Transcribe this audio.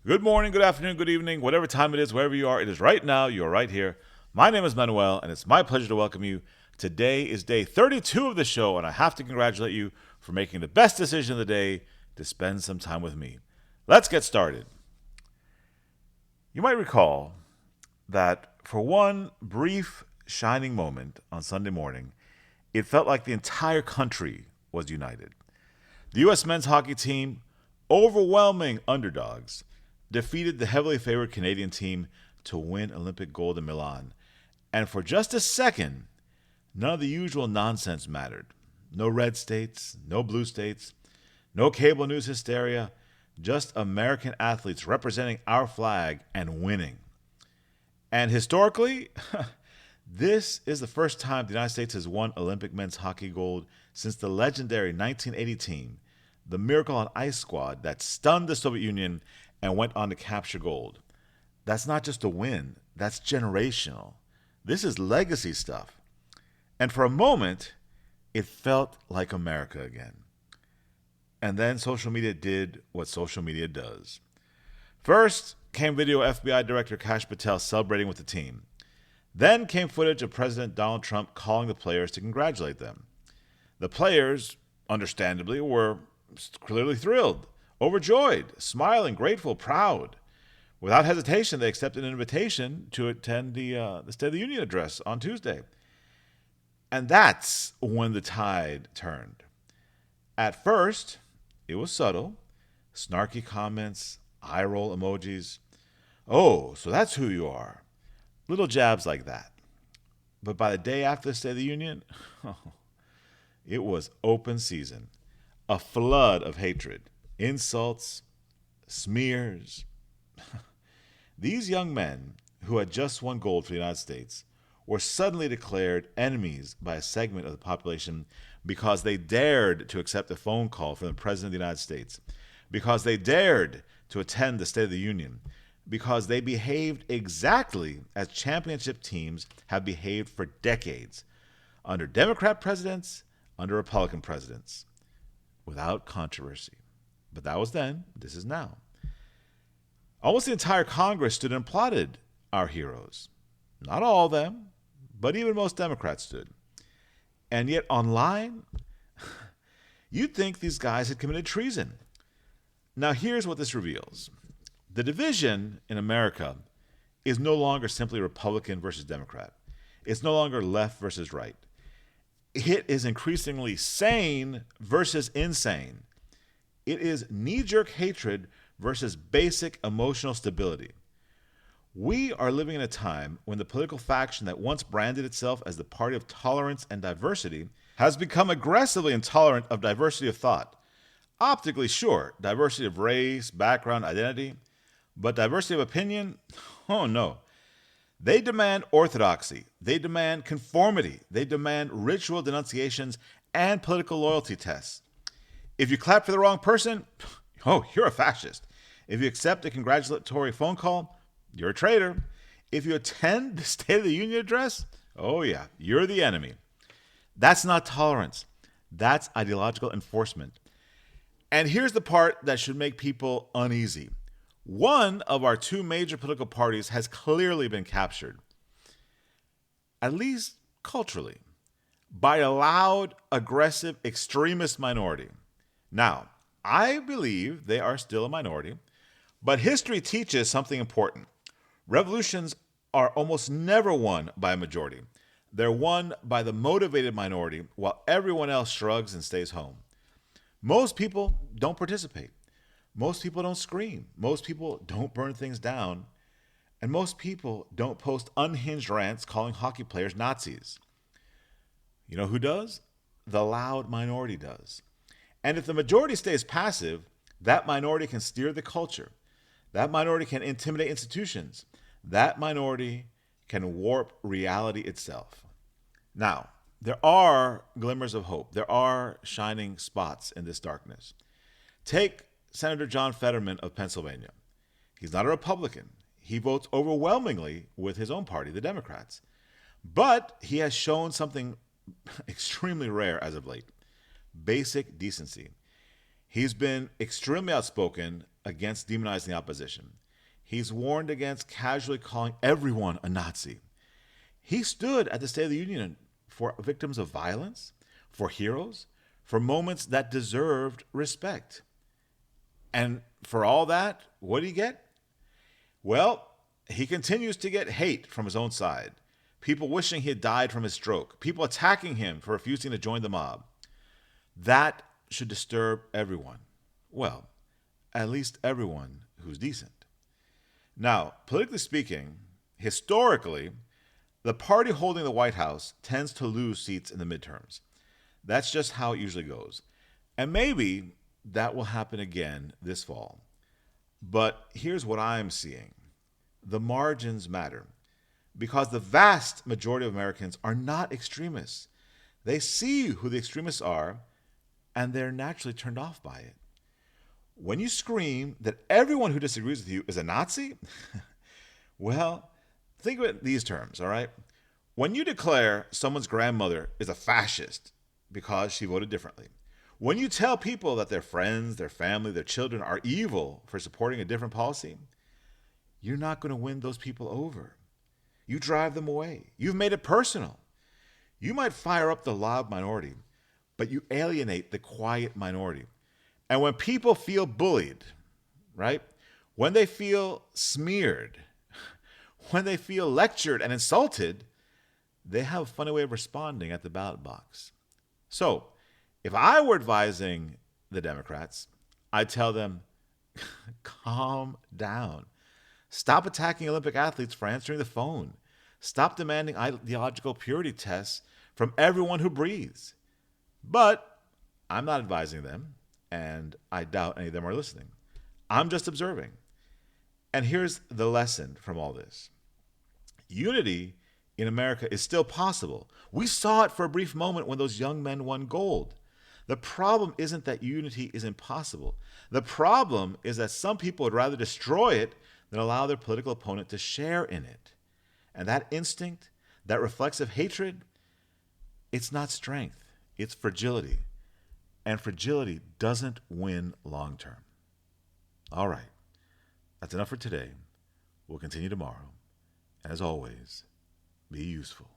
Good morning, good afternoon, good evening, whatever time it is, wherever you are, it is right now. You are right here. My name is Manuel, and it's my pleasure to welcome you. Today is day 32 of the show, and I have to congratulate you for making the best decision of the day to spend some time with me. Let's get started. You might recall that for one brief, shining moment on Sunday morning, it felt like the entire country was united. The U.S. men's hockey team, overwhelming underdogs, defeated the heavily favored Canadian team to win Olympic gold in Milan. And for just a second, none of the usual nonsense mattered. No red states, no blue states, no cable news hysteria, just American athletes representing our flag and winning. And historically, this is the first time the United States has won Olympic men's hockey gold since the legendary 1980 team, the Miracle on Ice squad that stunned the Soviet Union and went on to capture gold. That's not just a win, that's generational. This is legacy stuff. And for a moment, it felt like America again. And then social media did what social media does. First came video of FBI Director Kash Patel celebrating with the team. Then came footage of President Donald Trump calling the players to congratulate them. The players, understandably, were clearly thrilled, overjoyed, smiling, grateful, proud. Without hesitation, they accepted an invitation to attend the State of the Union address on Tuesday. And that's when the tide turned. At first, it was subtle, snarky comments, eye roll emojis. Oh, so that's who you are. Little jabs like that. But by the day after the State of the Union, it was open season. A flood of hatred, insults, smears. These young men, who had just won gold for the United States, were suddenly declared enemies by a segment of the population because they dared to accept a phone call from the President of the United States, because they dared to attend the State of the Union, because they behaved exactly as championship teams have behaved for decades, under Democrat presidents, under Republican presidents, without controversy. But that was then, this is now. Almost the entire Congress stood and applauded our heroes. Not all of them, but even most Democrats stood. And yet online, you'd think these guys had committed treason. Now here's what this reveals. The division in America is no longer simply Republican versus Democrat. It's no longer left versus right. It is increasingly sane versus insane. It is knee-jerk hatred versus basic emotional stability. We are living in a time when the political faction that once branded itself as the party of tolerance and diversity has become aggressively intolerant of diversity of thought. Optically, sure, diversity of race, background, identity, but diversity of opinion? Oh no. They demand orthodoxy. They demand conformity. They demand ritual denunciations and political loyalty tests. If you clap for the wrong person, oh, you're a fascist. If you accept a congratulatory phone call, you're a traitor. If you attend the State of the Union address, oh yeah, you're the enemy. That's not tolerance. That's ideological enforcement. And here's the part that should make people uneasy. One of our two major political parties has clearly been captured, at least culturally, by a loud, aggressive, extremist minority. Now, I believe they are still a minority, but history teaches something important. Revolutions are almost never won by a majority. They're won by the motivated minority while everyone else shrugs and stays home. Most people don't participate. Most people don't scream. Most people don't burn things down. And most people don't post unhinged rants calling hockey players Nazis. You know who does? The loud minority does. And if the majority stays passive, that minority can steer the culture. That minority can intimidate institutions. That minority can warp reality itself. Now, there are glimmers of hope. There are shining spots in this darkness. Take Senator John Fetterman of Pennsylvania. He's not a Republican. He votes overwhelmingly with his own party, the Democrats. But he has shown something extremely rare as of late: basic decency. He's been extremely outspoken against demonizing the opposition. He's warned against casually calling everyone a Nazi. He stood at the State of the Union for victims of violence, for heroes, for moments that deserved respect. And for all that, what did he get? Well, he continues to get hate from his own side. People wishing he had died from his stroke. People attacking him for refusing to join the mob. That should disturb everyone. Well, at least everyone who's decent. Now, politically speaking, historically, the party holding the White House tends to lose seats in the midterms. That's just how it usually goes. And maybe that will happen again this fall. But here's what I'm seeing. The margins matter because the vast majority of Americans are not extremists. They see who the extremists are and they're naturally turned off by it. When you scream that everyone who disagrees with you is a Nazi, well, think of it in these terms, all right? When you declare someone's grandmother is a fascist because she voted differently, when you tell people that their friends, their family, their children are evil for supporting a different policy, you're not going to win those people over. You drive them away. You've made it personal. You might fire up the loud minority, but you alienate the quiet minority. And when people feel bullied, right? When they feel smeared, when they feel lectured and insulted, they have a funny way of responding at the ballot box. So, if I were advising the Democrats, I'd tell them, calm down. Stop attacking Olympic athletes for answering the phone. Stop demanding ideological purity tests from everyone who breathes. But I'm not advising them, and I doubt any of them are listening. I'm just observing. And here's the lesson from all this. Unity in America is still possible. We saw it for a brief moment when those young men won gold. The problem isn't that unity is impossible. The problem is that some people would rather destroy it than allow their political opponent to share in it. And that instinct, that reflexive hatred, it's not strength, it's fragility. And fragility doesn't win long term. All right, that's enough for today. We'll continue tomorrow. As always, be useful.